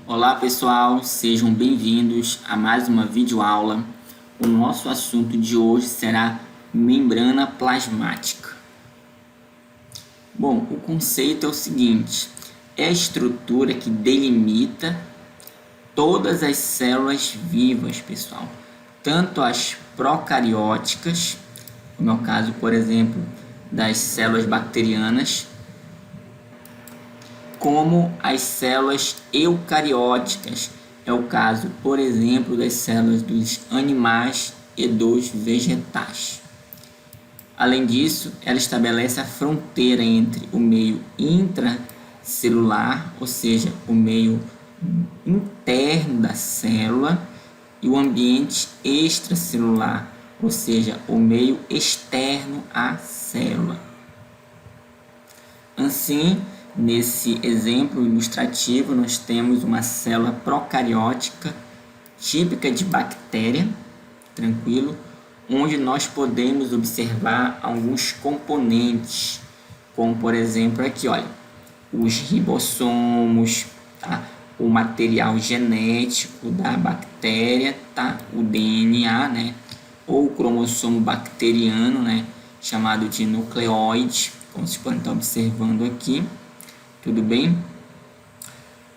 Olá pessoal, sejam bem-vindos a mais uma videoaula. O nosso assunto de hoje será membrana plasmática. Bom, o conceito é o seguinte: é a estrutura que delimita todas as células vivas, pessoal, tanto as procarióticas, como é o caso, por exemplo, das células bacterianas, como as células eucarióticas. É o caso, por exemplo, das células dos animais e dos vegetais. Além disso, ela estabelece a fronteira entre o meio intracelular, ou seja, o meio interno da célula, e o ambiente extracelular, ou seja, o meio externo à célula. Assim, nesse exemplo ilustrativo, nós temos uma célula procariótica típica de bactéria, tranquilo, onde nós podemos observar alguns componentes, como por exemplo aqui, olha, os ribossomos, tá? O material genético da bactéria, tá? O DNA, né? Ou o cromossomo bacteriano, né? Chamado de nucleóide, como vocês podem estar observando aqui, tudo bem?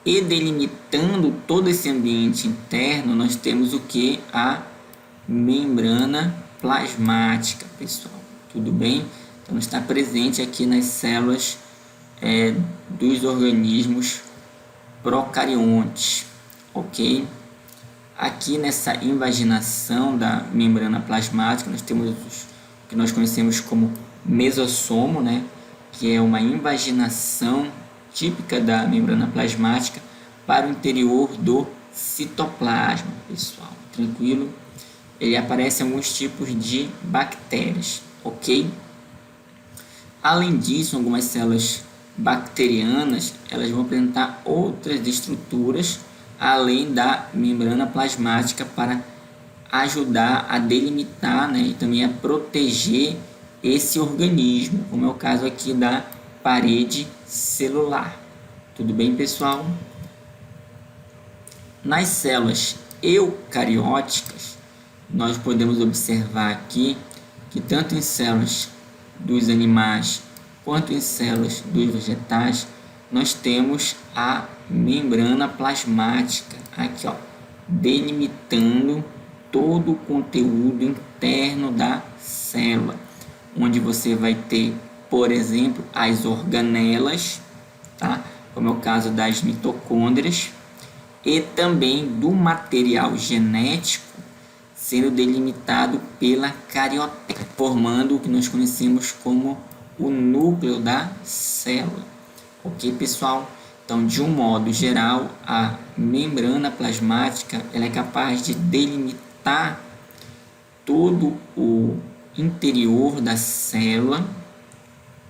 E delimitando todo esse ambiente interno, nós temos o que? A membrana plasmática, pessoal, tudo bem? Então, está presente aqui nas células dos organismos procariontes, ok? Aqui nessa invaginação da membrana plasmática, nós temos o que nós conhecemos como mesossomo, né? Que é uma invaginação típica da membrana plasmática para o interior do citoplasma, pessoal, tranquilo? Ele aparece em alguns tipos de bactérias, ok? Além disso, algumas células bacterianas, elas vão apresentar outras estruturas além da membrana plasmática para ajudar a delimitar, né, e também a proteger esse organismo, como é o caso aqui da parede celular. Tudo bem, pessoal? Nas células eucarióticas, nós podemos observar aqui que tanto em células dos animais quanto em células dos vegetais, nós temos a membrana plasmática aqui, ó, delimitando todo o conteúdo interno da célula, onde você vai ter, por exemplo, as organelas, tá? Como é o caso das mitocôndrias, e também do material genético sendo delimitado pela carioteca, formando o que nós conhecemos como o núcleo da célula. Ok, pessoal? Então, de um modo geral, a membrana plasmática ela é capaz de delimitar todo o interior da célula,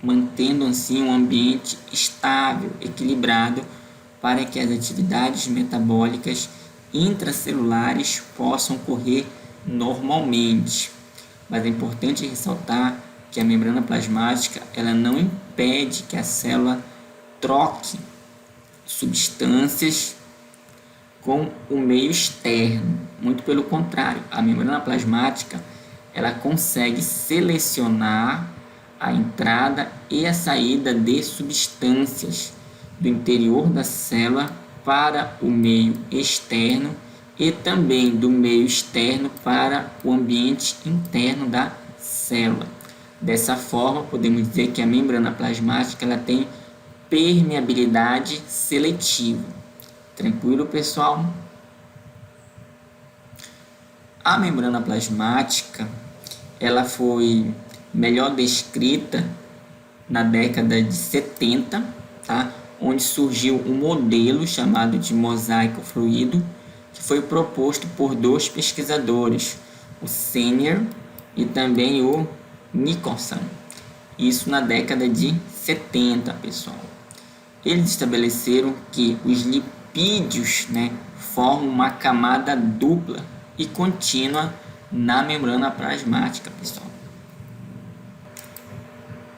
mantendo assim um ambiente estável, equilibrado, para que as atividades metabólicas intracelulares possam ocorrer normalmente. Mas é importante ressaltar que a membrana plasmática ela não impede que a célula troque substâncias com o meio externo. Muito pelo contrário, a membrana plasmática ela consegue selecionar a entrada e a saída de substâncias do interior da célula para o meio externo e também do meio externo para o ambiente interno da célula. Dessa forma, podemos dizer que a membrana plasmática ela tem permeabilidade seletiva. Tranquilo, pessoal? A membrana plasmática ela foi melhor descrita na década de 70, tá? Onde surgiu um modelo chamado de mosaico fluido, que foi proposto por dois pesquisadores, o Senior e também o Nicholson. Isso na década de 70, pessoal. Eles estabeleceram que os lipídios, né, formam uma camada dupla e contínua na membrana plasmática, pessoal.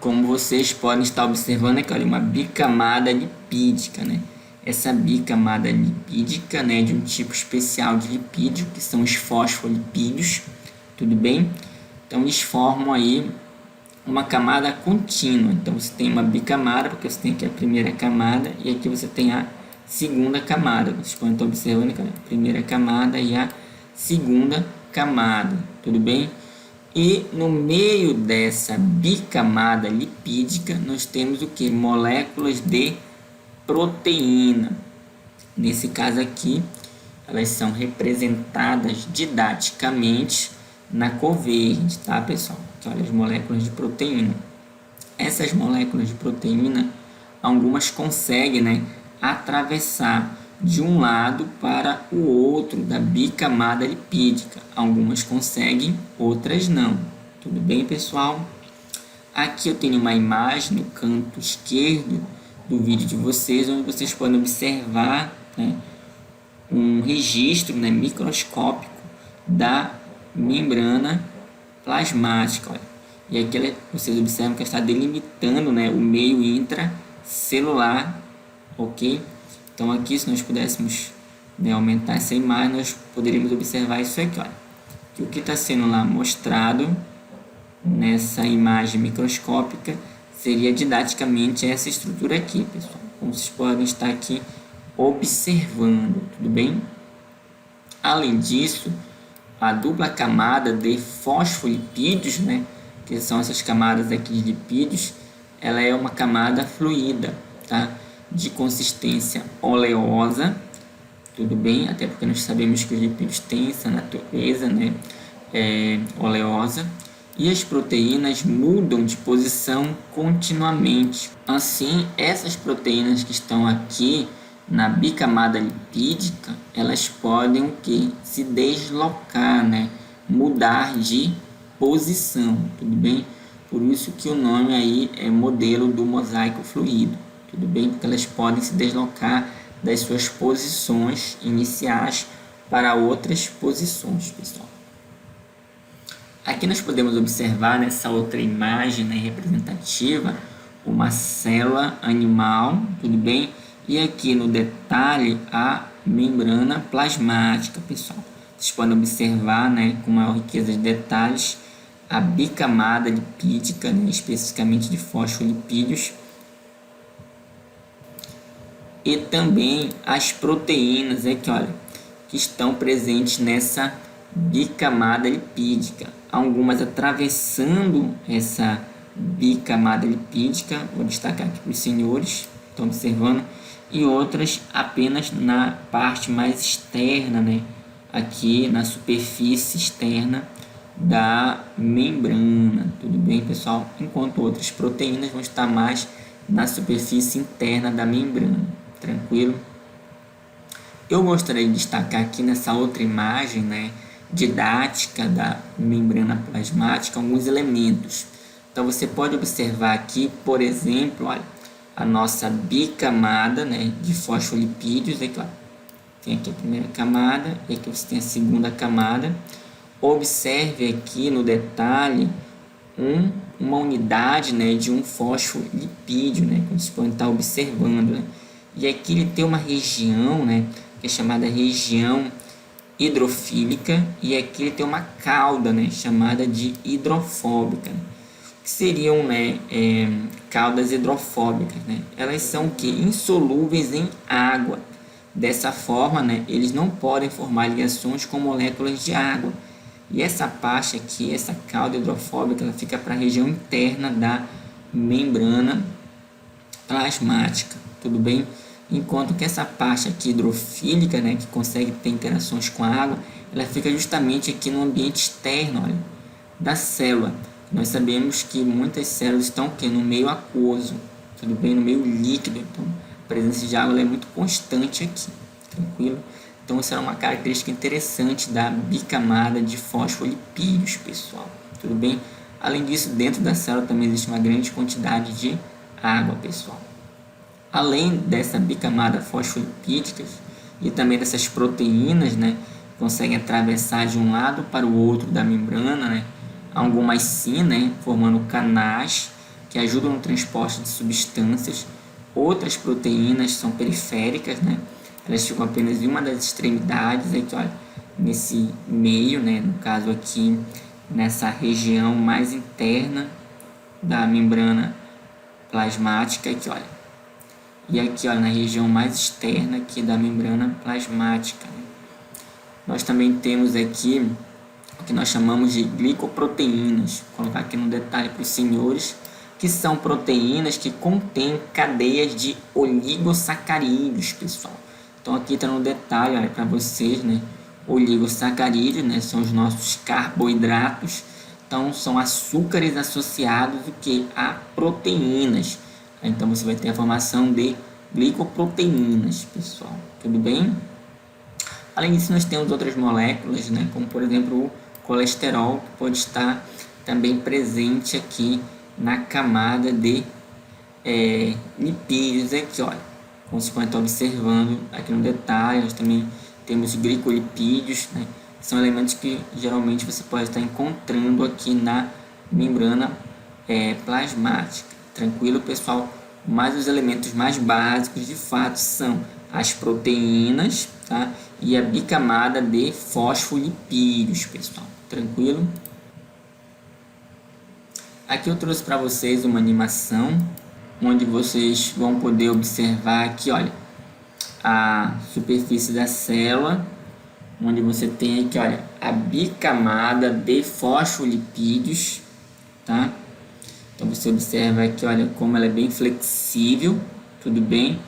Como vocês podem estar observando aqui, olha, uma bicamada lipídica, né? essa bicamada lipídica, né, de um tipo especial de lipídio, que são os fosfolipídios, tudo bem? Então, eles formam aí uma camada contínua. Então, você tem uma bicamada, porque você tem aqui a primeira camada, e aqui você tem a segunda camada. Vocês podem estar observando que a primeira camada e a segunda camada, tudo bem? E no meio dessa bicamada lipídica, nós temos o que? Moléculas de proteína. Nesse caso aqui, elas são representadas didaticamente na cor verde, tá, pessoal? Aqui, olha as moléculas de proteína. Essas moléculas de proteína, algumas conseguem, né, atravessar de um lado para o outro da bicamada lipídica. Algumas conseguem, outras não. Tudo bem, pessoal? Aqui eu tenho uma imagem no canto esquerdo do vídeo de vocês, onde vocês podem observar, né, um registro, né, microscópico da membrana plasmática. Olha. E aqui vocês observam que ela está delimitando, né, o meio intracelular, ok? Então aqui, se nós pudéssemos, né, aumentar essa imagem, nós poderíamos observar isso aqui, olha. Que o que está sendo lá mostrado nessa imagem microscópica seria didaticamente essa estrutura aqui, pessoal. Como vocês podem estar aqui observando, tudo bem? Além disso, a dupla camada de fosfolipídios, né, que são essas camadas aqui de lipídios, ela é uma camada fluida, tá? De consistência oleosa, tudo bem? Até porque nós sabemos que os lipídios têm essa natureza, né, oleosa. E as proteínas mudam de posição continuamente. Assim, essas proteínas que estão aqui na bicamada lipídica, elas podem o quê? Se deslocar, né? Mudar de posição, tudo bem? Por isso que o nome aí é modelo do mosaico fluido, tudo bem? Porque elas podem se deslocar das suas posições iniciais para outras posições, pessoal. Aqui nós podemos observar nessa outra imagem, né, representativa, uma célula animal, tudo bem? E aqui no detalhe a membrana plasmática, pessoal. Vocês podem observar, né, com maior riqueza de detalhes, a bicamada lipídica, né, especificamente de fosfolipídios, e também as proteínas aqui, olha, que estão presentes nessa bicamada lipídica. Algumas atravessando essa bicamada lipídica, vou destacar aqui para os senhores, estão observando, e outras apenas na parte mais externa, né? Aqui na superfície externa da membrana, tudo bem, pessoal? Enquanto outras proteínas vão estar mais na superfície interna da membrana, tranquilo? Eu gostaria de destacar aqui nessa outra imagem, né, didática da membrana plasmática, alguns elementos. Então você pode observar aqui, por exemplo, olha, a nossa bicamada, né, de fosfolipídios. Aqui, ó, tem aqui a primeira camada e aqui você tem a segunda camada. Observe aqui no detalhe uma unidade, né, de um fosfolipídio, né, que vocês podem estar observando, né? E aqui ele tem uma região, né, que é chamada região hidrofílica, e aqui ele tem uma cauda, né, chamada de hidrofóbica, que seriam, né, caudas hidrofóbicas, né? Elas são que insolúveis em água. Dessa forma, né, eles não podem formar ligações com moléculas de água. E essa parte aqui, essa cauda hidrofóbica, ela fica para a região interna da membrana plasmática, tudo bem? Enquanto que essa parte aqui hidrofílica, né, que consegue ter interações com a água, ela fica justamente aqui no ambiente externo, olha, da célula. Nós sabemos que muitas células estão aqui no meio aquoso, tudo bem? No meio líquido, então a presença de água é muito constante aqui, tranquilo? Então essa é uma característica interessante da bicamada de fosfolipídios, pessoal, tudo bem? Além disso, dentro da célula também existe uma grande quantidade de água, pessoal. Além dessa bicamada fosfolipídica e também dessas proteínas, né, que conseguem atravessar de um lado para o outro da membrana, né, algumas sim, né, formando canais que ajudam no transporte de substâncias, outras proteínas são periféricas, né? Elas ficam apenas em uma das extremidades, aqui, olha, nesse meio, né? No caso aqui, nessa região mais interna da membrana plasmática, aqui, olha. E aqui, olha, na região mais externa aqui da membrana plasmática, né? Nós também temos aqui o que nós chamamos de glicoproteínas. Vou colocar aqui no detalhe para os senhores, que são proteínas que contêm cadeias de oligosacarídeos, pessoal. Então aqui está no detalhe, olha, para vocês, né? Oligosacarídeos, né? São os nossos carboidratos. Então são açúcares associados o que? A proteínas. Então você vai ter a formação de glicoproteínas, pessoal. Tudo bem? Além disso, nós temos outras moléculas, né? Como por exemplo o colesterol, que pode estar também presente aqui na camada de lipídios. Aqui, olha, como você pode estar observando aqui no detalhe, nós também temos glicolipídios, né? São elementos que geralmente você pode estar encontrando aqui na membrana plasmática. Tranquilo, pessoal? Mas os elementos mais básicos de fato são as proteínas, tá? E a bicamada de fosfolipídios, pessoal. Tranquilo? Aqui eu trouxe para vocês uma animação onde vocês vão poder observar aqui, olha, a superfície da célula, onde você tem aqui, olha, a bicamada de fosfolipídios, tá? Então você observa aqui, olha, como ela é bem flexível, tudo bem?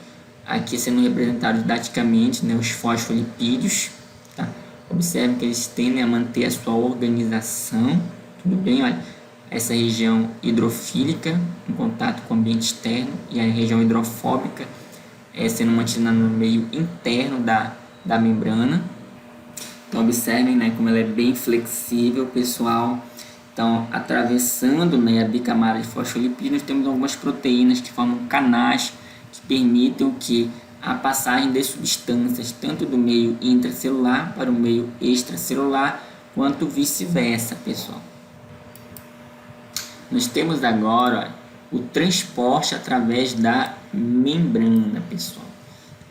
Aqui sendo representados didaticamente, né, os fosfolipídios, tá? Observe que eles tendem a manter a sua organização, tudo bem? Olha, essa região hidrofílica em contato com o ambiente externo e a região hidrofóbica sendo mantida no meio interno da membrana. Então observem, né, como ela é bem flexível, pessoal. Então, atravessando, né, a bicamada de fosfolipídios, temos algumas proteínas que formam canais que permitem que a passagem de substâncias tanto do meio intracelular para o meio extracelular, quanto vice-versa, pessoal. Nós temos agora o transporte através da membrana, pessoal.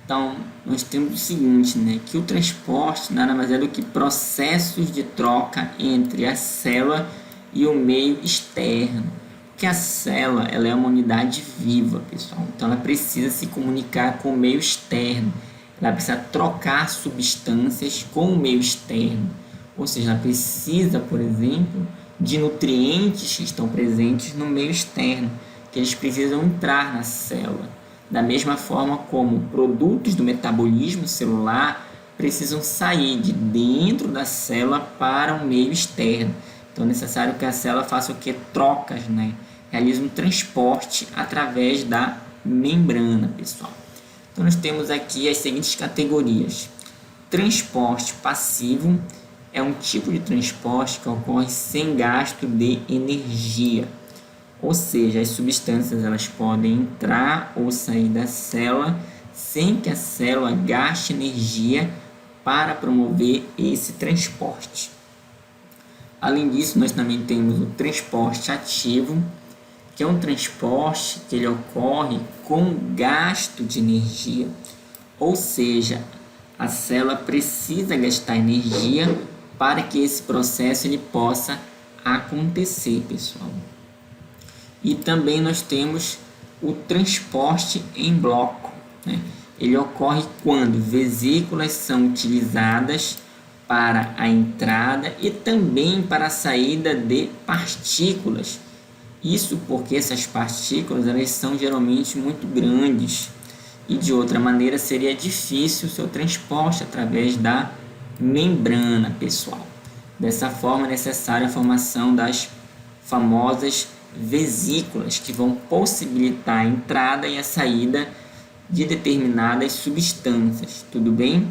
Então, nós temos o seguinte, né, que o transporte nada mais é do que processos de troca entre a célula e o meio externo. Porque a célula, ela é uma unidade viva, pessoal. Então, ela precisa se comunicar com o meio externo. Ela precisa trocar substâncias com o meio externo. Ou seja, ela precisa, por exemplo, de nutrientes que estão presentes no meio externo, que eles precisam entrar na célula. Da mesma forma como produtos do metabolismo celular precisam sair de dentro da célula para o meio externo. Então é necessário que a célula faça o que? Trocas, né? Realize um transporte através da membrana, pessoal. Então nós temos aqui as seguintes categorias. Transporte passivo é um tipo de transporte que ocorre sem gasto de energia. Ou seja, as substâncias elas podem entrar ou sair da célula sem que a célula gaste energia para promover esse transporte. Além disso, nós também temos o transporte ativo, que é um transporte que ele ocorre com gasto de energia. Ou seja, a célula precisa gastar energia para que esse processo ele possa acontecer, pessoal. E também nós temos o transporte em bloco, né? Ele ocorre quando vesículas são utilizadas para a entrada e também para a saída de partículas. Isso porque essas partículas elas são geralmente muito grandes e de outra maneira seria difícil o seu transporte através da membrana, pessoal. Dessa forma é necessária a formação das famosas vesículas que vão possibilitar a entrada e a saída de determinadas substâncias, tudo bem?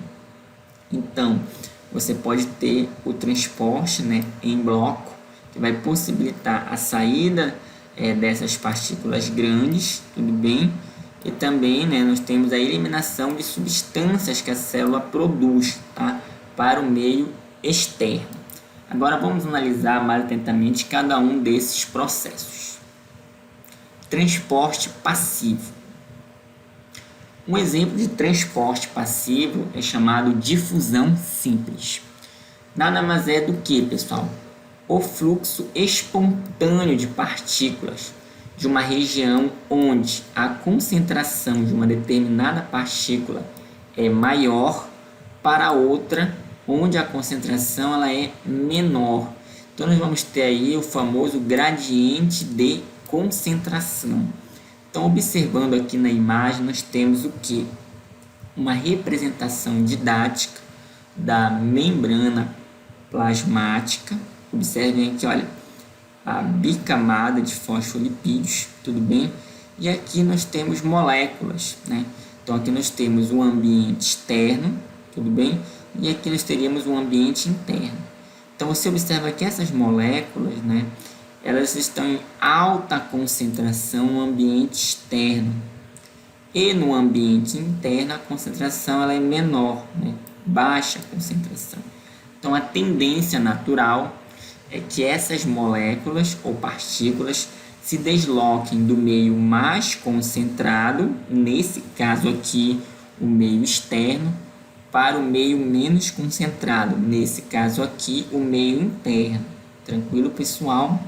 Então, você pode ter o transporte, né, em bloco, que vai possibilitar a saída dessas partículas grandes, tudo bem? E também, né, nós temos a eliminação de substâncias que a célula produz, tá, para o meio externo. Agora vamos analisar mais atentamente cada um desses processos. Transporte passivo. Um exemplo de transporte passivo é chamado difusão simples. Nada mais é do que, pessoal, o fluxo espontâneo de partículas de uma região onde a concentração de uma determinada partícula é maior para outra onde a concentração ela é menor. Então nós vamos ter aí o famoso gradiente de concentração. Então, observando aqui na imagem, nós temos o que? Uma representação didática da membrana plasmática. Observem aqui, olha, a bicamada de fosfolipídios, tudo bem? E aqui nós temos moléculas, né? Então, aqui nós temos um ambiente externo, tudo bem? E aqui nós teríamos um ambiente interno. Então, você observa que essas moléculas, né? Elas estão em alta concentração no ambiente externo. E no ambiente interno, a concentração ela é menor, né? Baixa concentração. Então, a tendência natural é que essas moléculas ou partículas se desloquem do meio mais concentrado, nesse caso aqui, o meio externo, para o meio menos concentrado, nesse caso aqui, o meio interno. Tranquilo, pessoal?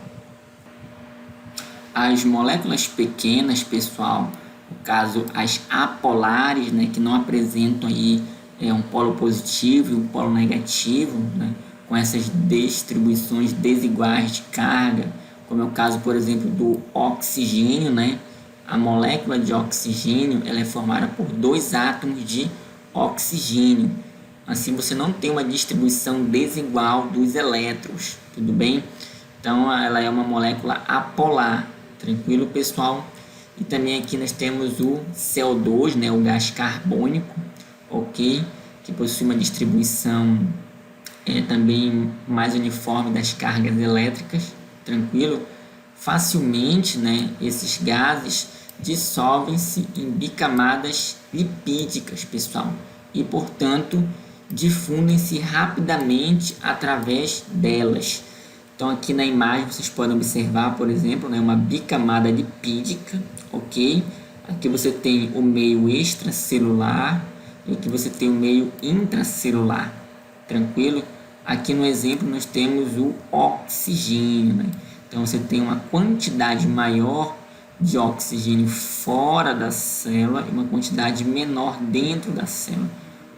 As moléculas pequenas, pessoal, no caso as apolares, né, que não apresentam aí um polo positivo e um polo negativo, né, com essas distribuições desiguais de carga, como é o caso, por exemplo, do oxigênio, né? A molécula de oxigênio ela é formada por 2 átomos de oxigênio. Assim você não tem uma distribuição desigual dos elétrons, tudo bem? Então ela é uma molécula apolar, tranquilo, pessoal? E também aqui nós temos o CO2, né, o gás carbônico, ok? Que possui uma distribuição também mais uniforme das cargas elétricas, tranquilo? Facilmente, né, esses gases dissolvem-se em bicamadas lipídicas, pessoal, e portanto difundem-se rapidamente através delas. Então aqui na imagem vocês podem observar, por exemplo, né, uma bicamada lipídica, ok? Aqui você tem o meio extracelular e aqui você tem o meio intracelular, tranquilo? Aqui no exemplo nós temos o oxigênio, né? Então você tem uma quantidade maior de oxigênio fora da célula e uma quantidade menor dentro da célula.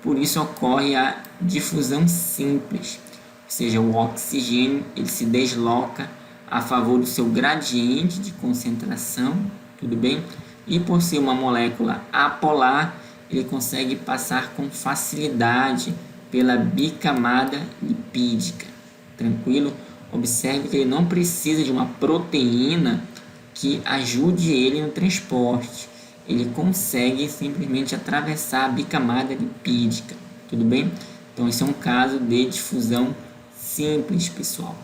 Por isso ocorre a difusão simples, ou seja, o oxigênio ele se desloca a favor do seu gradiente de concentração, tudo bem? E por ser uma molécula apolar, ele consegue passar com facilidade pela bicamada lipídica, tranquilo? Observe que ele não precisa de uma proteína que ajude ele no transporte. Ele consegue simplesmente atravessar a bicamada lipídica, tudo bem? Então esse é um caso de difusão simples, pessoal.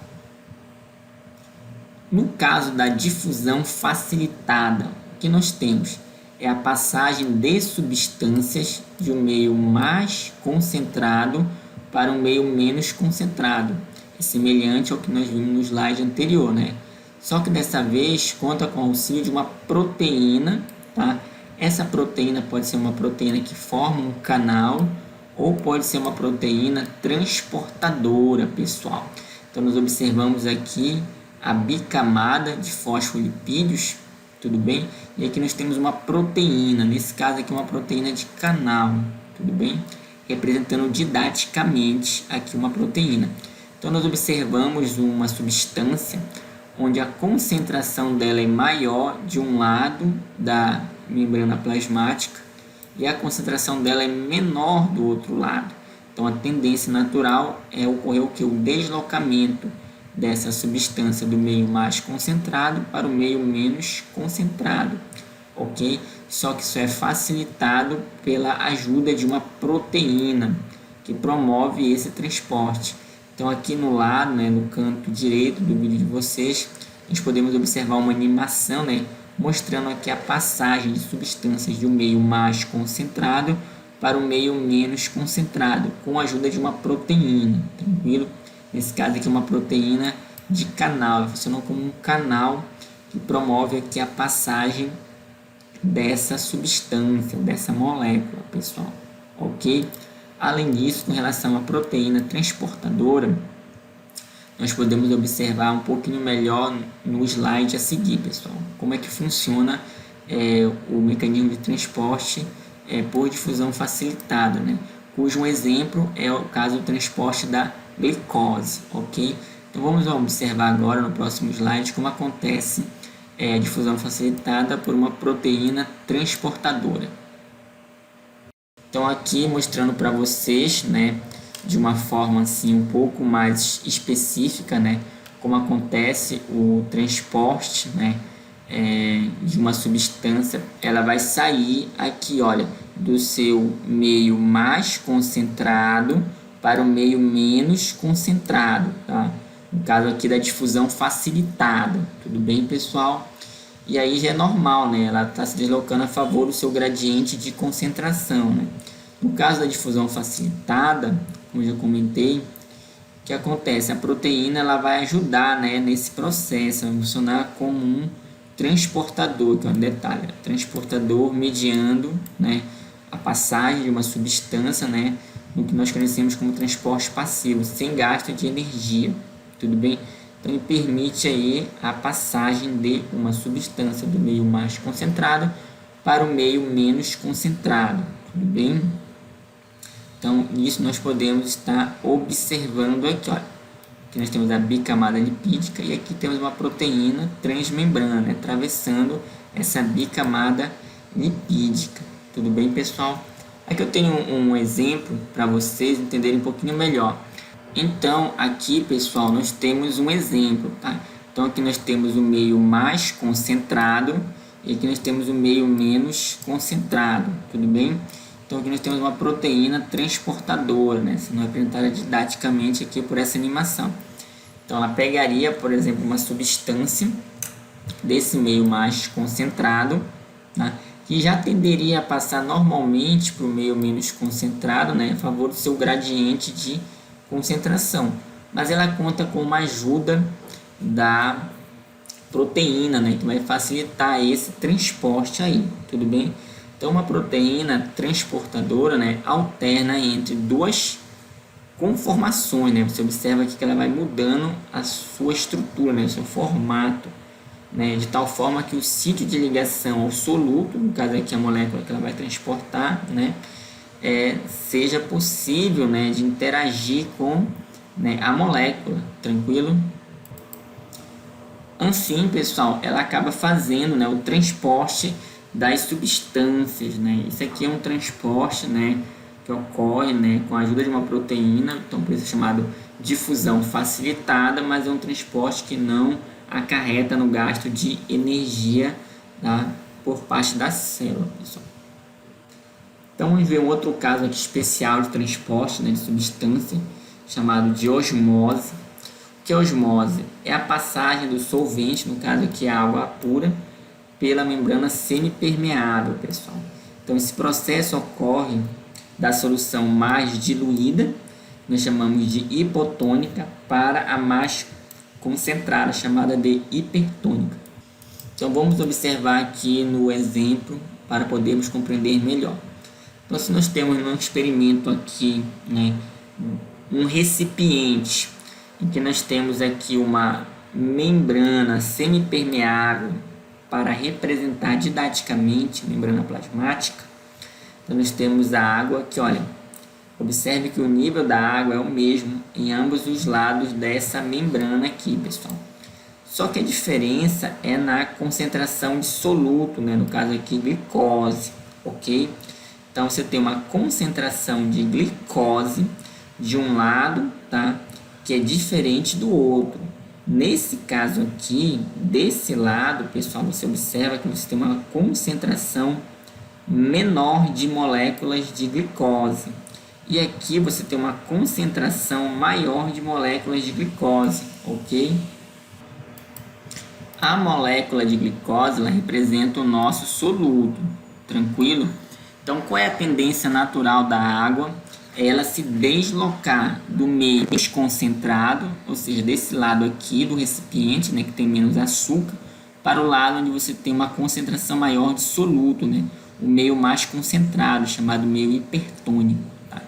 No caso da difusão facilitada, o que nós temos é a passagem de substâncias de um meio mais concentrado para um meio menos concentrado. É semelhante ao que nós vimos no slide anterior, né? Só que dessa vez conta com o auxílio de uma proteína, tá? Essa proteína pode ser uma proteína que forma um canal ou pode ser uma proteína transportadora, pessoal. Então nós observamos aqui a bicamada de fosfolipídios, tudo bem? E aqui nós temos uma proteína, nesse caso aqui uma proteína de canal, tudo bem? Representando didaticamente aqui uma proteína. Então nós observamos uma substância onde a concentração dela é maior de um lado da membrana plasmática e a concentração dela é menor do outro lado. Então a tendência natural é ocorrer o que? O deslocamento dessa substância do meio mais concentrado para o meio menos concentrado, ok? Só que isso é facilitado pela ajuda de uma proteína que promove esse transporte. Então aqui no lado, né, no canto direito do vídeo de vocês, nós podemos observar uma animação, né, mostrando aqui a passagem de substâncias de um meio mais concentrado para o meio menos concentrado, com a ajuda de uma proteína, tranquilo? Nesse caso aqui uma proteína de canal, funciona como um canal que promove aqui a passagem dessa substância, dessa molécula, pessoal, ok? Além disso, com relação à proteína transportadora, nós podemos observar um pouquinho melhor no slide a seguir, pessoal, como é que funciona o mecanismo de transporte por difusão facilitada, né? Cujo exemplo é o caso do transporte da glicose, ok? Então vamos observar agora no próximo slide como acontece a difusão facilitada por uma proteína transportadora. Então aqui mostrando para vocês, né, de uma forma assim um pouco mais específica, né, como acontece o transporte, né, de uma substância. Ela vai sair aqui, olha, do seu meio mais concentrado para o meio menos concentrado, tá? No caso aqui da difusão facilitada, tudo bem, pessoal? E aí já é normal, né? Ela está se deslocando a favor do seu gradiente de concentração, né? No caso da difusão facilitada, como eu já comentei, o que acontece? A proteína ela vai ajudar, né, nesse processo, vai funcionar como um transportador, que é um detalhe, transportador mediando, né, a passagem de uma substância, né, no que nós conhecemos como transporte passivo, sem gasto de energia, tudo bem? Então ele permite aí a passagem de uma substância do meio mais concentrado para o meio menos concentrado, tudo bem? Então isso nós podemos estar observando aqui, olha. Aqui nós temos a bicamada lipídica e aqui temos uma proteína transmembrana, né, atravessando essa bicamada lipídica. Tudo bem, pessoal? Aqui eu tenho um exemplo para vocês entenderem um pouquinho melhor. Então, aqui, pessoal, nós temos um exemplo, tá? Então, aqui nós temos o meio mais concentrado e aqui nós temos o meio menos concentrado, tudo bem? Então, aqui nós temos uma proteína transportadora, né? Sendo representada didaticamente aqui por essa animação. Então, ela pegaria, por exemplo, uma substância desse meio mais concentrado, né, que já tenderia a passar normalmente para o meio menos concentrado, né, a favor do seu gradiente de concentração. Mas ela conta com uma ajuda da proteína, né, que vai facilitar esse transporte aí, tudo bem? Então, uma proteína transportadora, né, alterna entre duas conformações, né? Você observa aqui que ela vai mudando a sua estrutura, né, o seu formato, né, de tal forma que o sítio de ligação ao soluto, no caso aqui a molécula que ela vai transportar, né, seja possível, né, de interagir com, né, a molécula, tranquilo? Assim, pessoal, ela acaba fazendo, né, o transporte das substâncias, né? Isso aqui é um transporte, né, que ocorre, né, com a ajuda de uma proteína, então por isso é chamado difusão facilitada, mas é um transporte que não acarreta no gasto de energia, tá, por parte da célula, pessoal. Então vamos ver um outro caso aqui especial de transporte, né, de substância, chamado de osmose. O que é osmose? É a passagem do solvente, no caso aqui a água pura, pela membrana semipermeável, pessoal. Então esse processo ocorre da solução mais diluída, nós chamamos de hipotônica, para a mais concentrada, chamada de hipertônica. Então vamos observar aqui no exemplo para podermos compreender melhor. Então se nós temos um experimento aqui, né, um recipiente em que nós temos aqui uma membrana semipermeável para representar didaticamente a membrana plasmática, então nós temos a água que, olha, observe que o nível da água é o mesmo em ambos os lados dessa membrana aqui, pessoal. Só que a diferença é na concentração de soluto, né? No caso aqui, glicose, ok? Então, você tem uma concentração de glicose de um lado, tá? Que é diferente do outro. Nesse caso aqui, desse lado, pessoal, você observa que você tem uma concentração menor de moléculas de glicose. E aqui você tem uma concentração maior de moléculas de glicose, ok? A molécula de glicose, ela representa o nosso soluto, tranquilo? Então, qual é a tendência natural da água? Ela se deslocar do meio desconcentrado, ou seja, desse lado aqui do recipiente, né, que tem menos açúcar, para o lado onde você tem uma concentração maior de soluto, né? O meio mais concentrado, chamado meio hipertônico. Tá?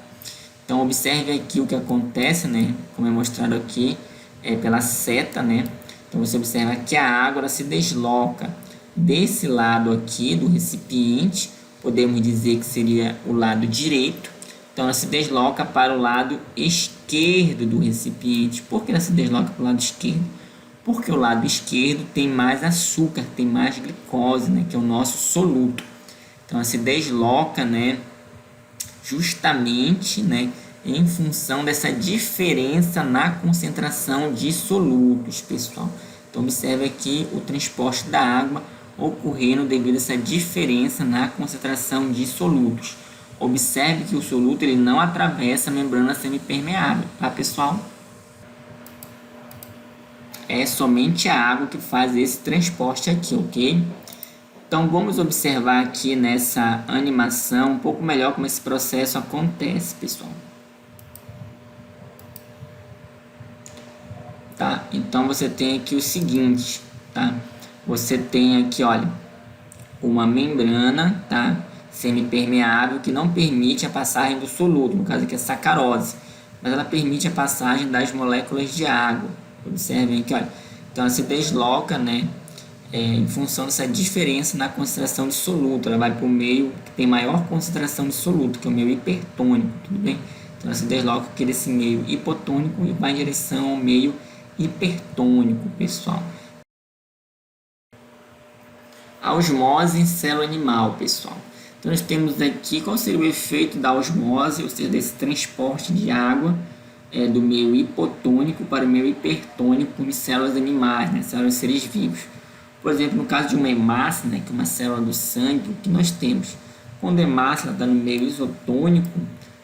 Então, observe aqui o que acontece, né? Como é mostrado aqui pela seta, né? Então, você observa que a água ela se desloca desse lado aqui do recipiente, podemos dizer que seria o lado direito. Então, ela se desloca para o lado esquerdo do recipiente. Por que ela se desloca para o lado esquerdo? Porque o lado esquerdo tem mais açúcar, tem mais glicose, né, que é o nosso soluto. Então, ela se desloca, né, justamente, né, em função dessa diferença na concentração de solutos, pessoal. Então, observe aqui o transporte da água ocorrendo devido a essa diferença na concentração de solutos. Observe que o soluto ele não atravessa a membrana semipermeável, tá, pessoal? É somente a água que faz esse transporte aqui, ok? Então, vamos observar aqui nessa animação um pouco melhor como esse processo acontece, pessoal. Tá? Então, você tem aqui o seguinte, tá? Você tem aqui, olha, uma membrana, tá? Semipermeável que não permite a passagem do soluto, no caso aqui é sacarose, mas ela permite a passagem das moléculas de água. Observem aqui, olha. Então, ela se desloca, né? Em função dessa diferença na concentração de soluto. Ela vai para o meio que tem maior concentração de soluto, que é o meio hipertônico, tudo bem? Então, ela se desloca aqui desse meio hipotônico e vai em direção ao meio hipertônico, pessoal. A osmose em célula animal, pessoal. Então, nós temos aqui qual seria o efeito da osmose, ou seja, desse transporte de água do meio hipotônico para o meio hipertônico em células animais, né, células de seres vivos. Por exemplo, no caso de uma hemácia, né, que é uma célula do sangue, o que nós temos? Quando a hemácia está no meio isotônico,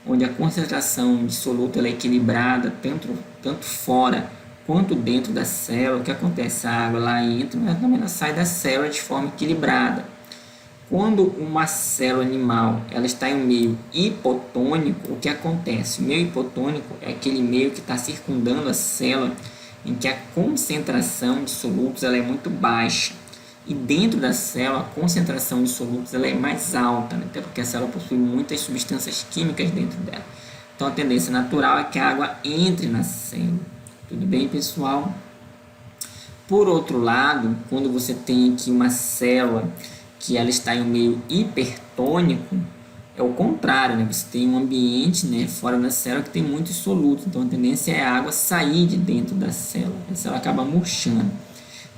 onde a concentração de soluto ela é equilibrada tanto fora quanto dentro da célula, o que acontece? A água lá entra, mas também ela sai da célula de forma equilibrada. Quando uma célula animal ela está em um meio hipotônico, o que acontece? O meio hipotônico é aquele meio que está circundando a célula, em que a concentração de solutos ela é muito baixa. E dentro da célula, a concentração de solutos ela é mais alta, né? Até porque a célula possui muitas substâncias químicas dentro dela. Então, a tendência natural é que a água entre na célula. Tudo bem, pessoal? Por outro lado, quando você tem aqui uma célula que ela está em um meio hipertônico, é o contrário, né? Você tem um ambiente, né, fora da célula que tem muitos solutos, então a tendência é a água sair de dentro da célula, a célula acaba murchando.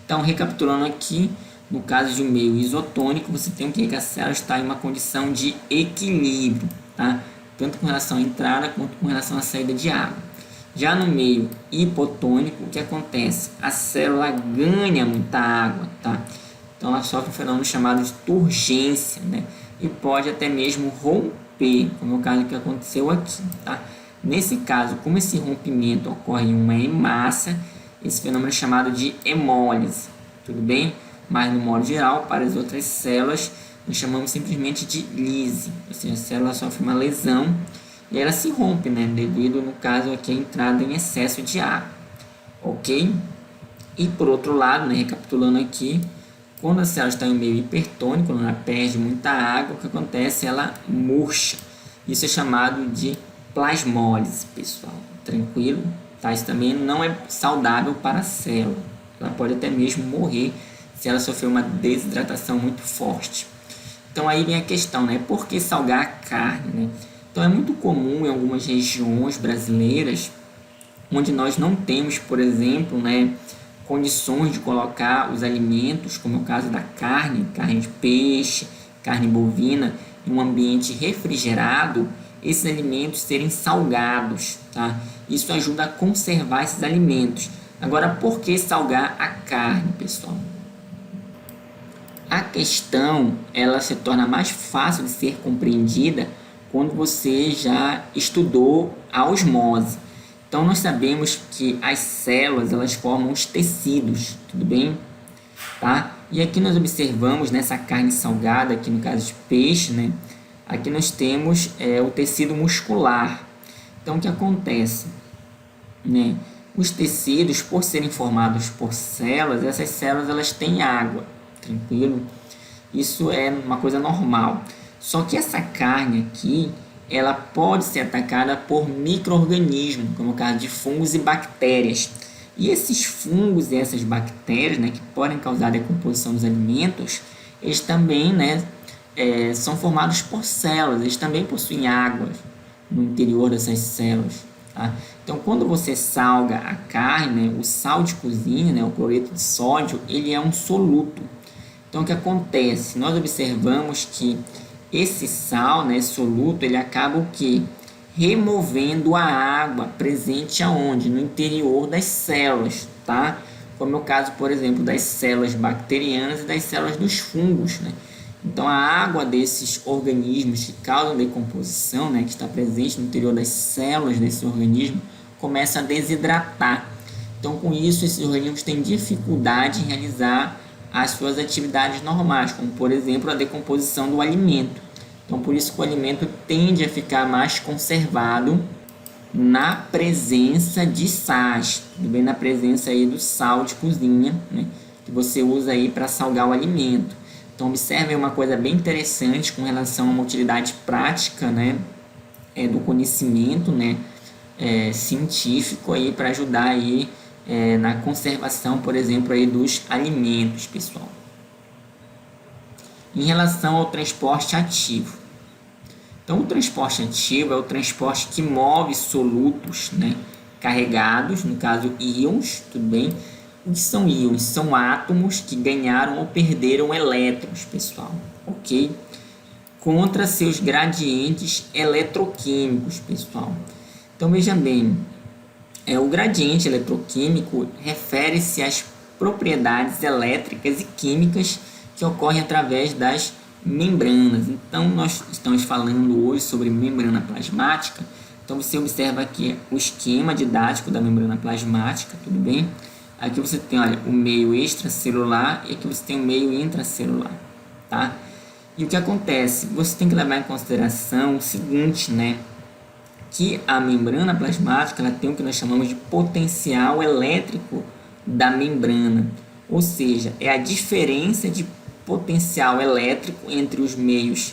Então, recapitulando aqui, no caso de um meio isotônico, você tem que a célula está em uma condição de equilíbrio, tá? Tanto com relação à entrada quanto com relação à saída de água. Já no meio hipotônico, o que acontece? A célula ganha muita água, tá? Então, ela sofre um fenômeno chamado de turgência, né? E pode até mesmo romper, como é o caso que aconteceu aqui, tá? Nesse caso, como esse rompimento ocorre em uma hemácia, esse fenômeno é chamado de hemólise, tudo bem? Mas, no modo geral, para as outras células, nós chamamos simplesmente de lise, ou seja, a célula sofre uma lesão e ela se rompe, né? Devido, no caso aqui, à entrada em excesso de água, ok? E, por outro lado, né, recapitulando aqui, quando a célula está em meio hipertônico, quando ela perde muita água, o que acontece? Ela murcha. Isso é chamado de plasmólise, pessoal. Tranquilo? Tá? Isso também não é saudável para a célula. Ela pode até mesmo morrer se ela sofrer uma desidratação muito forte. Então, aí vem a questão, né? Por que salgar a carne, né? Então, é muito comum em algumas regiões brasileiras, onde nós não temos, por exemplo, né, condições de colocar os alimentos, como é o caso da carne de peixe, carne bovina, em um ambiente refrigerado, esses alimentos serem salgados, tá? Isso ajuda a conservar esses alimentos. Agora, por que salgar a carne, pessoal? A questão, ela se torna mais fácil de ser compreendida quando você já estudou a osmose. Então, nós sabemos que as células, elas formam os tecidos, tudo bem? Tá? E aqui nós observamos nessa carne salgada, aqui no caso de peixe, né? Aqui nós temos o tecido muscular. Então, o que acontece? Né? Os tecidos, por serem formados por células, essas células elas têm água, tranquilo? Isso é uma coisa normal. Só que essa carne aqui, ela pode ser atacada por micro-organismos, como o caso de fungos e bactérias. E esses fungos e essas bactérias, né, que podem causar a decomposição dos alimentos, eles também, né, são formados por células, eles também possuem água no interior dessas células. Tá? Então, quando você salga a carne, né, o sal de cozinha, né, o cloreto de sódio, ele é um soluto. Então, o que acontece? Nós observamos que esse sal, né, soluto, ele acaba o quê? Removendo a água presente aonde? No interior das células, tá? Como é o caso, por exemplo, das células bacterianas e das células dos fungos, né? Então, a água desses organismos que causam decomposição, né, que está presente no interior das células desse organismo, começa a desidratar. Então, com isso, esses organismos têm dificuldade em realizar as suas atividades normais, como, por exemplo, a decomposição do alimento. Então, por isso que o alimento tende a ficar mais conservado na presença de sais, tudo bem? Na presença aí do sal de cozinha, né, que você usa aí para salgar o alimento. Então, observe uma coisa bem interessante com relação a uma utilidade prática, né, do conhecimento, né, científico aí para ajudar aí na conservação, por exemplo, aí dos alimentos, pessoal. Em relação ao transporte ativo. Então, o transporte ativo é o transporte que move solutos, né, carregados, no caso íons, tudo bem? O que são íons? São átomos que ganharam ou perderam elétrons, pessoal, ok? Contra seus gradientes eletroquímicos, pessoal. Então, veja bem, o gradiente eletroquímico refere-se às propriedades elétricas e químicas que ocorrem através das membranas. Então, nós estamos falando hoje sobre membrana plasmática. Então, você observa aqui o esquema didático da membrana plasmática, tudo bem? Aqui você tem, olha, o meio extracelular e aqui você tem o meio intracelular, tá? E o que acontece? Você tem que levar em consideração o seguinte, né? Que a membrana plasmática ela tem o que nós chamamos de potencial elétrico da membrana, ou seja, é a diferença de potencial elétrico entre os meios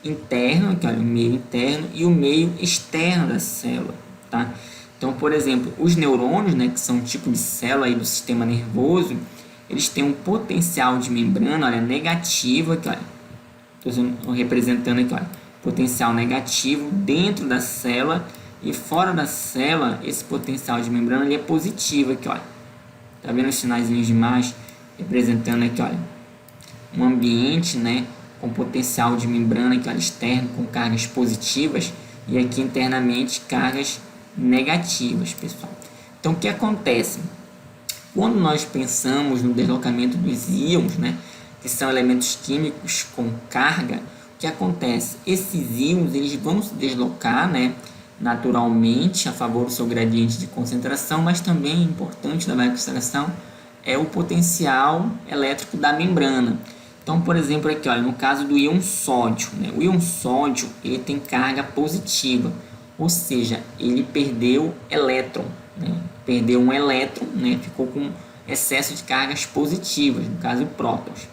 internos, aqui, olha, o meio interno e o meio externo da célula, tá? Então, por exemplo, os neurônios, né, que são um tipo de célula aí do sistema nervoso, eles têm um potencial de membrana, olha, negativo, aqui, olha, estou representando aqui, olha, potencial negativo dentro da célula e fora da célula, esse potencial de membrana ele é positivo aqui, olha. Tá vendo os sinaizinhos de mais representando aqui, olha, um ambiente, né, com potencial de membrana aqui, olha, externo com cargas positivas e aqui internamente cargas negativas, pessoal. Então, o que acontece? Quando nós pensamos no deslocamento dos íons, né, que são elementos químicos com carga, o que acontece? Esses íons eles vão se deslocar, né, naturalmente a favor do seu gradiente de concentração, mas também é importante levar em consideração o potencial elétrico da membrana. Então, por exemplo, aqui, olha, no caso do íon sódio, né, o íon sódio ele tem carga positiva, ou seja, ele perdeu elétron, né, perdeu um elétron, né, ficou com excesso de cargas positivas, no caso prótons.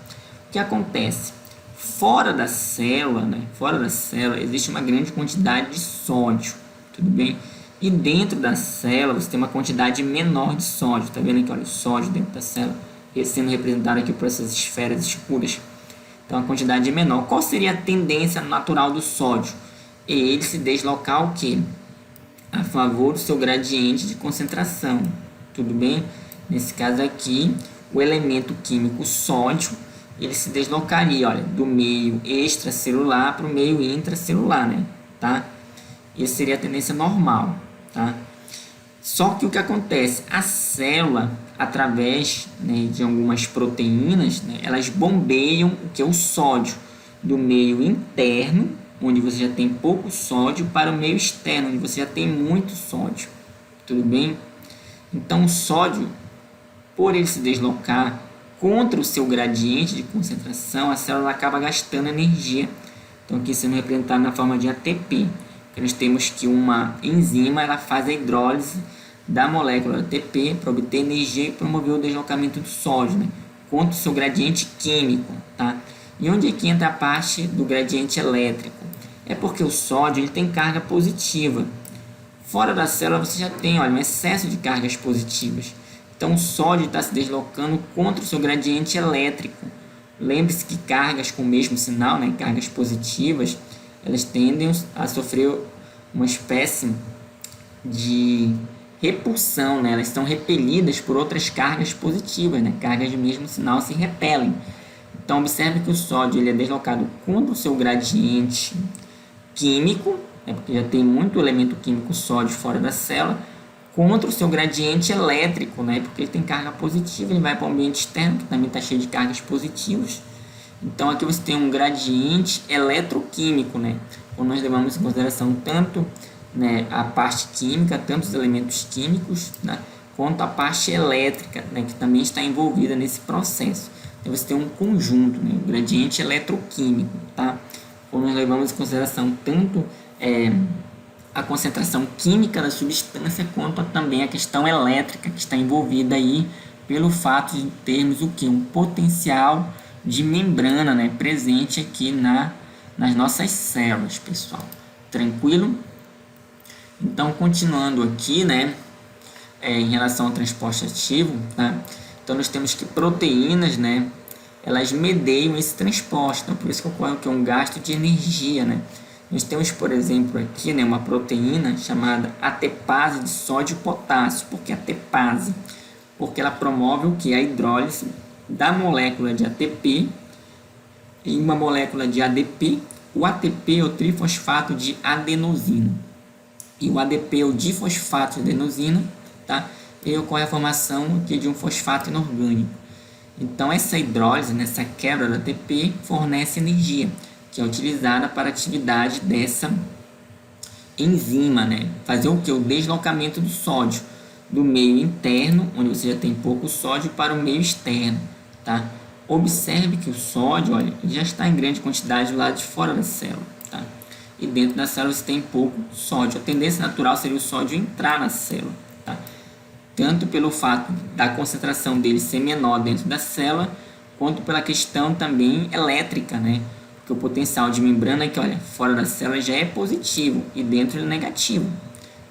O que acontece? Fora da célula, né, fora da célula existe uma grande quantidade de sódio, tudo bem? E dentro da célula você tem uma quantidade menor de sódio, tá vendo aqui, olha, o sódio dentro da célula, sendo representado aqui por essas esferas escuras. Então a quantidade é menor. Qual seria a tendência natural do sódio? Ele se deslocar o quê? A favor do seu gradiente de concentração, tudo bem? Nesse caso aqui, o elemento químico sódio, ele se deslocaria, olha, do meio extracelular para o meio intracelular, né? Tá? Essa seria a tendência normal, tá? Só que o que acontece? A célula, através, né, de algumas proteínas, né, elas bombeiam o que é o sódio do meio interno, onde você já tem pouco sódio, para o meio externo, onde você já tem muito sódio, tudo bem? Então, o sódio, por ele se deslocar contra o seu gradiente de concentração, a célula acaba gastando energia. Então, aqui sendo representado na forma de ATP. Nós temos que uma enzima ela faz a hidrólise da molécula ATP para obter energia e promover o deslocamento do sódio, né, contra o seu gradiente químico, tá? E onde é que entra a parte do gradiente elétrico? É porque o sódio ele tem carga positiva. Fora da célula você já tem, olha, um excesso de cargas positivas. Então o sódio está se deslocando contra o seu gradiente elétrico. Lembre-se que cargas com o mesmo sinal, né, cargas positivas, elas tendem a sofrer uma espécie de repulsão, né? Elas são repelidas por outras cargas positivas, né? Cargas de mesmo sinal se repelem. Então observe que o sódio ele é deslocado contra o seu gradiente químico, né? Porque já tem muito elemento químico sódio fora da célula, contra o seu gradiente elétrico, né? Porque ele tem carga positiva, ele vai para o ambiente externo, que também está cheio de cargas positivas. Então aqui você tem um gradiente eletroquímico, né? Quando nós levamos em consideração tanto, né, a parte química, tanto os elementos químicos, né, quanto a parte elétrica, né, que também está envolvida nesse processo. Então você tem um conjunto, né, um gradiente eletroquímico, tá? Quando nós levamos em consideração tanto a concentração química da substância, quanto também a questão elétrica que está envolvida aí pelo fato de termos o que? Um potencial de membrana, né, presente aqui nas nossas células, pessoal. Tranquilo? Então, continuando aqui, né, em relação ao transporte ativo, tá? Então, nós temos que proteínas, né, elas medeiam esse transporte, então por isso que ocorre que é um gasto de energia, né? Nós temos, por exemplo, aqui, né, uma proteína chamada ATPase de sódio e potássio. Por que ATPase? Porque ela promove o que? A hidrólise da molécula de ATP em uma molécula de ADP. O ATP é o trifosfato de adenosina e o ADP é o difosfato de adenosina, tá? E ocorre a formação aqui de um fosfato inorgânico. Então essa hidrólise, nessa quebra do ATP, fornece energia, que é utilizada para a atividade dessa enzima, né? Fazer o que? O deslocamento do sódio do meio interno, onde você já tem pouco sódio, para o meio externo, tá? Observe que o sódio, olha, ele já está em grande quantidade do lado de fora da célula, tá? E dentro da célula você tem pouco sódio. A tendência natural seria o sódio entrar na célula, tá? Tanto pelo fato da concentração dele ser menor dentro da célula, quanto pela questão também elétrica, né? Porque o potencial de membrana aqui, olha, fora da célula já é positivo e dentro ele é negativo.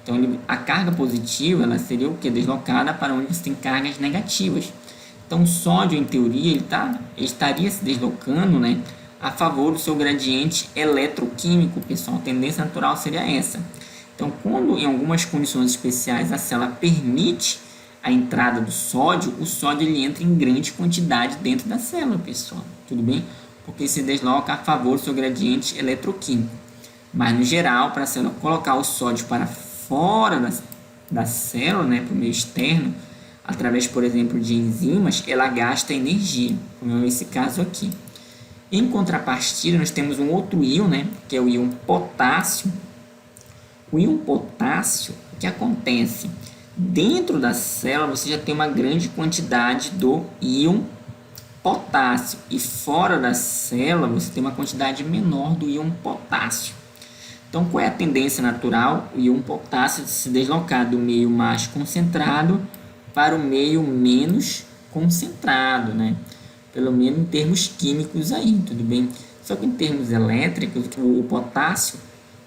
Então a carga positiva ela seria o que? Deslocada para onde você tem cargas negativas. Então o sódio, em teoria, ele estaria se deslocando, né, a favor do seu gradiente eletroquímico, pessoal. A tendência natural seria essa. Então, quando em algumas condições especiais a célula permite a entrada do sódio, o sódio ele entra em grande quantidade dentro da célula, pessoal. Tudo bem? Porque se desloca a favor do seu gradiente eletroquímico. Mas, no geral, para a célula colocar o sódio para fora da célula, né, para o meio externo, através, por exemplo, de enzimas, ela gasta energia, como é esse caso aqui. Em contrapartida, nós temos um outro íon, né, que é o íon potássio. O íon potássio, o que acontece? Dentro da célula, você já tem uma grande quantidade do íon potássio. E fora da célula, você tem uma quantidade menor do íon potássio. Então, qual é a tendência natural? O íon potássio se deslocar do meio mais concentrado para o meio menos concentrado, né? Pelo menos em termos químicos aí, tudo bem? Só que em termos elétricos, o potássio,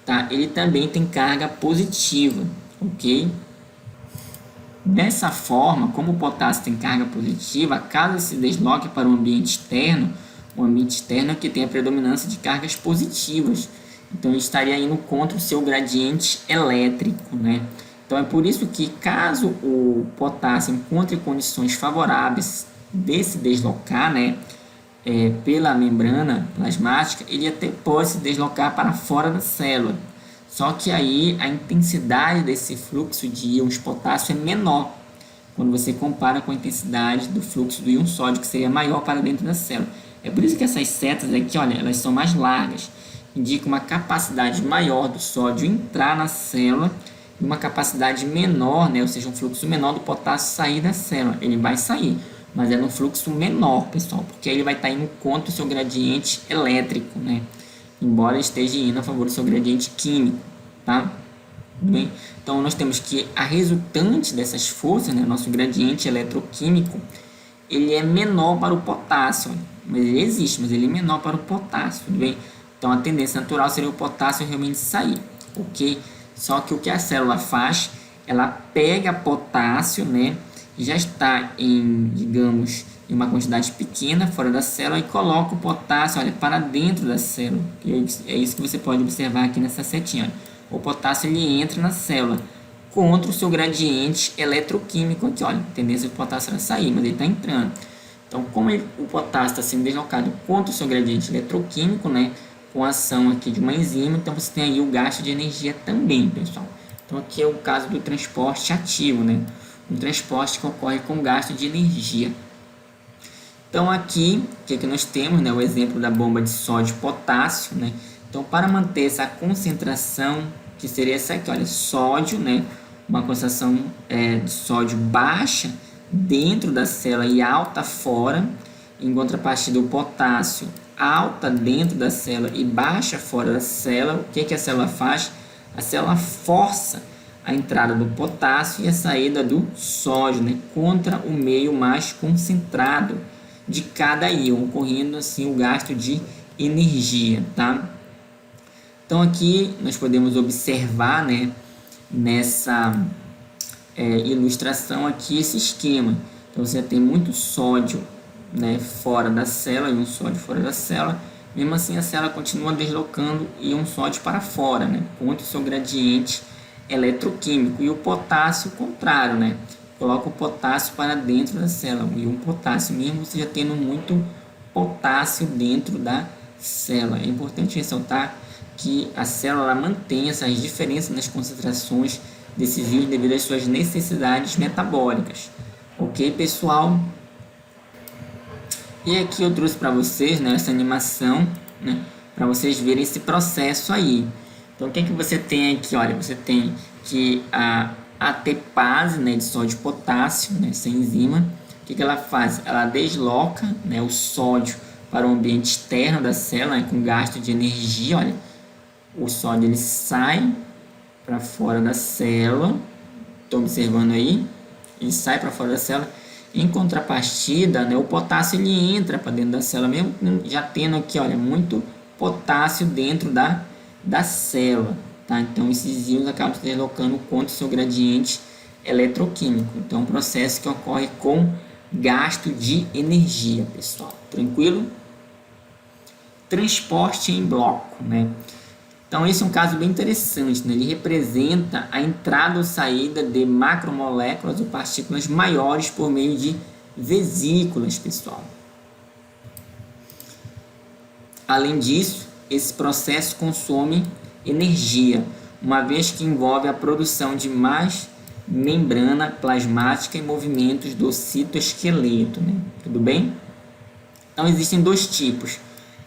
tá? Ele também tem carga positiva, ok? Dessa forma, como o potássio tem carga positiva, caso se desloque para o ambiente externo é que tem a predominância de cargas positivas. Então, ele estaria indo contra o seu gradiente elétrico, né? Então, é por isso que, caso o potássio encontre condições favoráveis de se deslocar, né, pela membrana plasmática, ele até pode se deslocar para fora da célula. Só que aí a intensidade desse fluxo de íons potássio é menor, quando você compara com a intensidade do fluxo do íon sódio, que seria maior para dentro da célula. É por isso que essas setas aqui, olha, elas são mais largas, indicam uma capacidade maior do sódio entrar na célula e uma capacidade menor, né, ou seja, um fluxo menor do potássio sair da célula. Ele vai sair, mas é num fluxo menor, pessoal, porque aí ele vai estar indo contra o seu gradiente elétrico, né, embora esteja indo a favor do seu gradiente químico, tá? tudo bem? Então, nós temos que a resultante dessas forças, né, nosso gradiente eletroquímico, ele é menor para o potássio, mas ele existe, mas ele é menor para o potássio, tudo bem? Então, a tendência natural seria o potássio realmente sair, ok? Só que o que a célula faz, ela pega potássio, né, já está em, digamos, em uma quantidade pequena fora da célula e coloca o potássio, olha, para dentro da célula. É isso que você pode observar aqui nessa setinha. Olha. O potássio ele entra na célula contra o seu gradiente eletroquímico aqui, olha, a tendência do potássio era sair, mas ele está entrando. Então, como o potássio está sendo deslocado contra o seu gradiente eletroquímico, né, com a ação aqui de uma enzima, então você tem aí o gasto de energia também, pessoal. Então, aqui é o caso do transporte ativo, né, um transporte que ocorre com gasto de energia. Então, aqui, o que nós temos, né, o exemplo da bomba de sódio e potássio, né, então, para manter essa concentração, que seria essa aqui, olha, sódio, né, uma concentração de sódio baixa dentro da célula e alta fora, em contrapartida o potássio alta dentro da célula e baixa fora da célula. O que a célula faz? A célula força a entrada do potássio e a saída do sódio, né, contra o meio mais concentrado de cada íon, ocorrendo assim o gasto de energia, tá? Então aqui nós podemos observar, né, nessa ilustração aqui esse esquema. Então você tem muito sódio, né, fora da célula e um sódio fora da célula. Mesmo assim a célula continua deslocando íon sódio para fora, né, contra o seu gradiente eletroquímico. E o potássio, o contrário, né, coloca o potássio para dentro da célula. E um potássio, mesmo você já tendo muito potássio dentro da célula. É importante ressaltar que a célula mantém essas diferenças nas concentrações desses íons devido às suas necessidades metabólicas. Ok, pessoal? E aqui eu trouxe para vocês, né, essa animação, né, para vocês verem esse processo aí. Então, o que você tem aqui? Olha, você tem que a ATPase, né, de sódio e potássio, né, essa enzima, o que ela faz? Ela desloca, né, o sódio para o ambiente externo da célula, né, com gasto de energia. Olha, o sódio ele sai para fora da célula, estou observando aí, ele sai para fora da célula. Em contrapartida, né, o potássio ele entra para dentro da célula, mesmo já tendo aqui, olha, muito potássio dentro da célula, tá? Então esses íons acabam se deslocando contra o seu gradiente eletroquímico. Então, um processo que ocorre com gasto de energia, pessoal. Tranquilo? Transporte em bloco, né? Então, esse é um caso bem interessante, né? Ele representa a entrada ou saída de macromoléculas ou partículas maiores por meio de vesículas, pessoal. Além disso, esse processo consome energia, uma vez que envolve a produção de mais membrana plasmática e movimentos do citoesqueleto, né? Tudo bem? Então, existem dois tipos.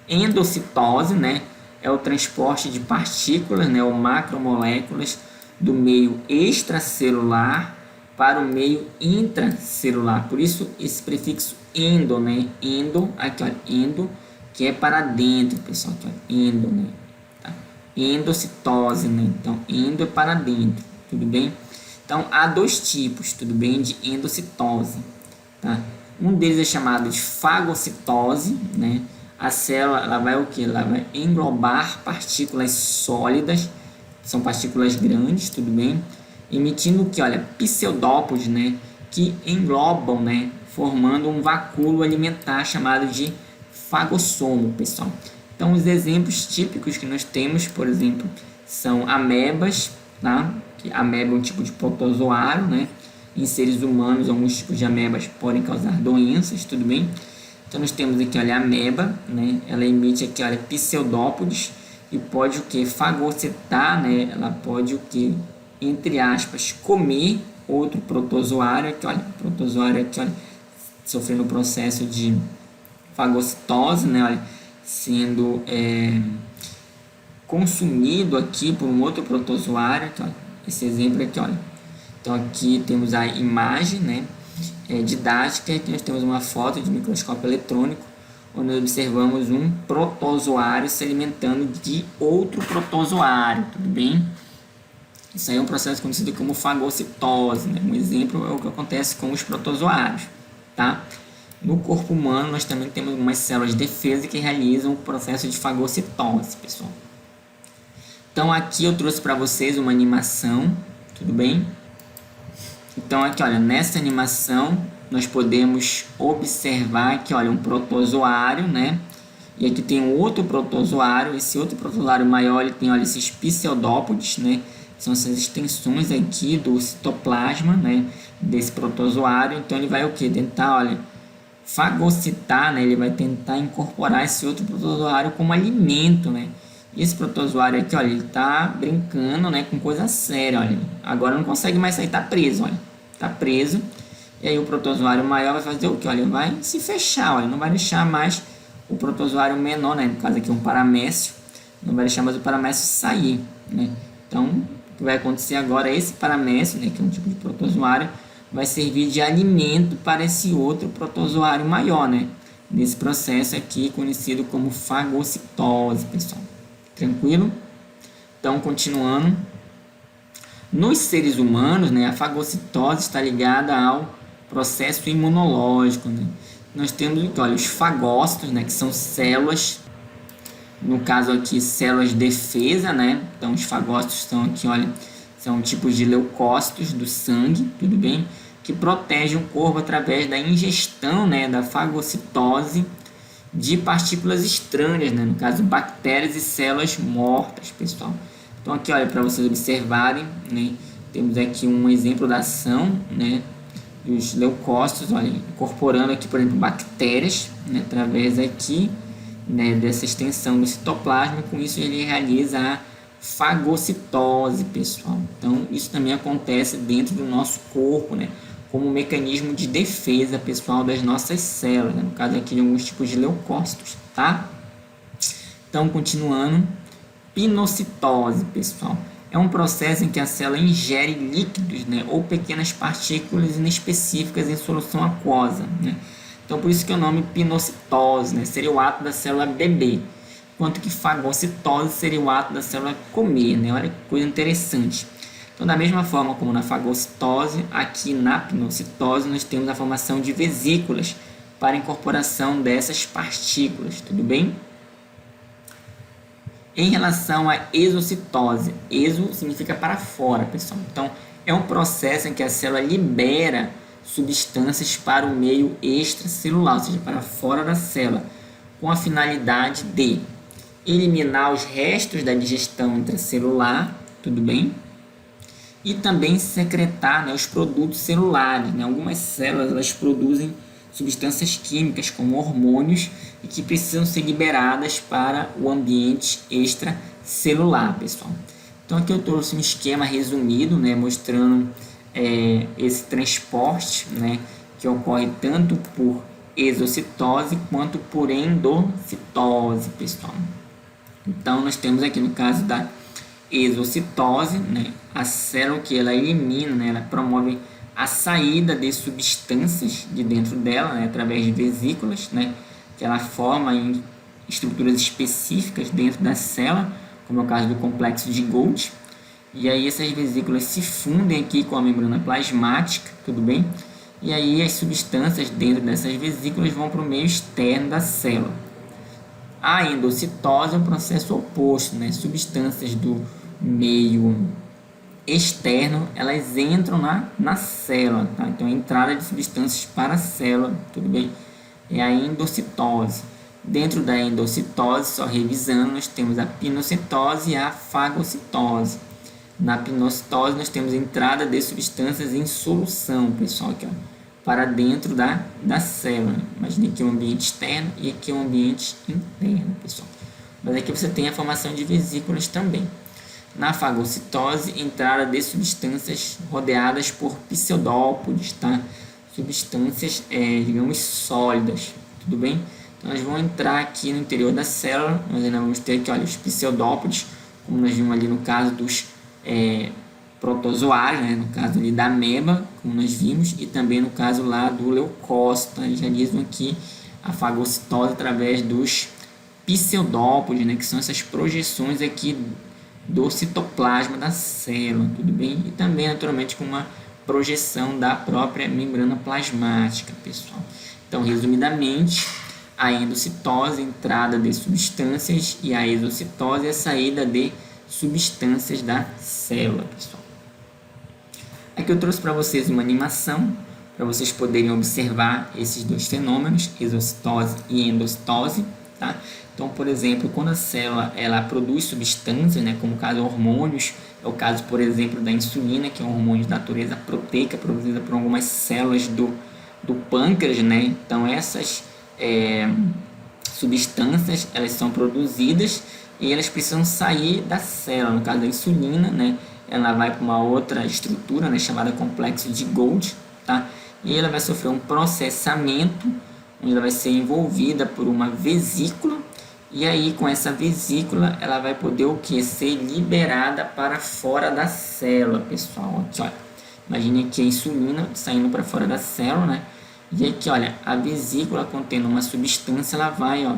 Endocitose, né? É o transporte de partículas, né, ou macromoléculas do meio extracelular para o meio intracelular. Por isso esse prefixo endo, né? Endo, aqui ó, endo, que é para dentro, pessoal, aqui, ó, endo, né? Tá? Endocitose, né? Então endo é para dentro, tudo bem? Então há dois tipos, tudo bem, de endocitose, tá? Um deles é chamado de fagocitose, né? A célula ela vai o que? Ela vai englobar partículas sólidas, são partículas grandes, tudo bem? Emitindo o que? Olha, pseudópodes, né? Que englobam, né? Formando um vacúolo alimentar chamado de fagossomo, pessoal. Então, os exemplos típicos que nós temos, por exemplo, são amebas, tá? A ameba é um tipo de protozoário, né? Em seres humanos, alguns tipos de amebas podem causar doenças, tudo bem? Então, nós temos aqui, olha, a ameba, né? Ela emite aqui, olha, pseudópodes e pode o que? Fagocitar, né? Ela pode o que? Entre aspas, comer outro protozoário aqui, olha, protozoário aqui, olha, sofrendo o processo de fagocitose, né? Olha, sendo consumido aqui por um outro protozoário, aqui, olha, esse exemplo aqui, olha. Então, aqui temos a imagem, né? Didática, que nós temos uma foto de microscópio eletrônico, onde observamos um protozoário se alimentando de outro protozoário, tudo bem? Isso aí é um processo conhecido como fagocitose, né? Um exemplo é o que acontece com os protozoários, tá? No corpo humano, nós também temos algumas células de defesa que realizam o processo de fagocitose, pessoal. Então, aqui eu trouxe para vocês uma animação, tudo bem? Então, aqui, olha, nessa animação, nós podemos observar que, olha, um protozoário, né? E aqui tem um outro protozoário. Esse outro protozoário maior, ele tem, olha, esses pseudópodes, né? São essas extensões aqui do citoplasma, né? Desse protozoário. Então, ele vai o quê? Tentar, olha, fagocitar, né? Ele vai tentar incorporar esse outro protozoário como alimento, né? E esse protozoário aqui, olha, ele tá brincando, né? Com coisa séria, olha. Agora não consegue mais sair, tá preso, olha. Tá preso. E aí o protozoário maior vai fazer o quê? Olha, vai se fechar, olha. Não vai deixar mais o protozoário menor, né? No caso aqui um paramécio. Não vai deixar mais o paramécio sair, né? Então, o que vai acontecer agora é esse paramécio, né? Que é um tipo de protozoário, vai servir de alimento para esse outro protozoário maior, né? Nesse processo aqui conhecido como fagocitose, pessoal. Tranquilo? Então, continuando. Nos seres humanos, né, a fagocitose está ligada ao processo imunológico, né? Nós temos, olha, os fagócitos, né, que são células, no caso aqui, células de defesa, né? Então, os fagócitos são aqui, olha, são tipos de leucócitos do sangue, tudo bem? Que protegem o corpo através da ingestão, né, da fagocitose de partículas estranhas, né? No caso, bactérias e células mortas, pessoal. Então, aqui, olha, para vocês observarem, né? Temos aqui um exemplo da ação, né? Dos leucócitos, olha, incorporando aqui, por exemplo, bactérias, né? Através aqui, né, dessa extensão do citoplasma. Com isso, ele realiza a fagocitose, pessoal. Então, isso também acontece dentro do nosso corpo, né? Como um mecanismo de defesa, pessoal, das nossas células, né? No caso aqui de alguns tipos de leucócitos, tá? Então, continuando, pinocitose, pessoal, é um processo em que a célula ingere líquidos, né, ou pequenas partículas inespecíficas em solução aquosa, né? Então, por isso que o nome pinocitose, né, seria o ato da célula beber, enquanto que fagocitose seria o ato da célula comer, né? Olha que coisa interessante. Então, da mesma forma como na fagocitose, aqui na pinocitose nós temos a formação de vesículas para a incorporação dessas partículas, tudo bem? Em relação à exocitose, exo significa para fora, pessoal. Então, é um processo em que a célula libera substâncias para o meio extracelular, ou seja, para fora da célula, com a finalidade de eliminar os restos da digestão intracelular, tudo bem? E também secretar, né, os produtos celulares, né? Algumas células elas produzem substâncias químicas como hormônios e que precisam ser liberadas para o ambiente extracelular, pessoal. Então aqui eu trouxe um esquema resumido, né, mostrando esse transporte, né, que ocorre tanto por exocitose quanto por endocitose, pessoal. Então nós temos aqui no caso da exocitose, né, a célula que ela elimina, né, ela promove a saída de substâncias de dentro dela, né, através de vesículas, né, que ela forma em estruturas específicas dentro da célula, como é o caso do complexo de Golgi. E aí essas vesículas se fundem aqui com a membrana plasmática, tudo bem? E aí as substâncias dentro dessas vesículas vão para o meio externo da célula. A endocitose é um processo oposto, né? Substâncias do meio externo, elas entram na célula, tá? Então, a entrada de substâncias para a célula, tudo bem? É a endocitose. Dentro da endocitose, só revisando, nós temos a pinocitose e a fagocitose. Na pinocitose, nós temos a entrada de substâncias em solução, pessoal, aqui, ó, para dentro da célula. Imagine aqui um ambiente externo e aqui um ambiente interno, pessoal. Mas aqui você tem a formação de vesículas também. Na fagocitose, entrada de substâncias rodeadas por pseudópodes, tá? Substâncias, digamos, sólidas, tudo bem? Então, elas vão entrar aqui no interior da célula. Nós ainda vamos ter aqui, olha, os pseudópodes, como nós vimos ali no caso dos protozoários, né? No caso ali da ameba, como nós vimos, e também no caso lá do leucócito, tá? Eles realizam aqui a fagocitose através dos pseudópodes, né? Que são essas projeções aqui do citoplasma da célula, tudo bem? E também, naturalmente, com uma projeção da própria membrana plasmática, pessoal. Então, resumidamente, a endocitose, entrada de substâncias, e a exocitose, a saída de substâncias da célula, pessoal. Aqui eu trouxe para vocês uma animação, para vocês poderem observar esses dois fenômenos, exocitose e endocitose, tá? Então, por exemplo, quando a célula ela produz substâncias, né, como o caso de hormônios, é o caso, por exemplo, da insulina, que é um hormônio de natureza proteica, produzida por algumas células do pâncreas, né? Então, essas substâncias, elas são produzidas e elas precisam sair da célula. No caso da insulina, né, ela vai para uma outra estrutura, né, chamada complexo de Golgi, tá? E ela vai sofrer um processamento, onde ela vai ser envolvida por uma vesícula, e aí com essa vesícula ela vai poder o que? Ser liberada para fora da célula, pessoal. Aqui, olha, imagine aqui a insulina saindo para fora da célula, né? E aqui, olha, a vesícula contendo uma substância, ela vai, ó,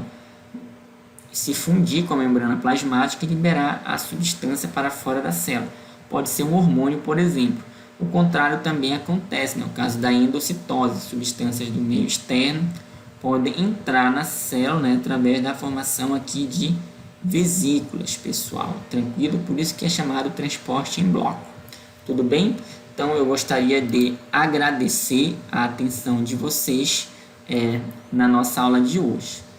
se fundir com a membrana plasmática e liberar a substância para fora da célula. Pode ser um hormônio, por exemplo. O contrário também acontece, no caso da endocitose, substâncias do meio externo podem entrar na célula, né, através da formação aqui de vesículas, pessoal. Tranquilo? Por isso que é chamado transporte em bloco. Tudo bem? Então eu gostaria de agradecer a atenção de vocês na nossa aula de hoje.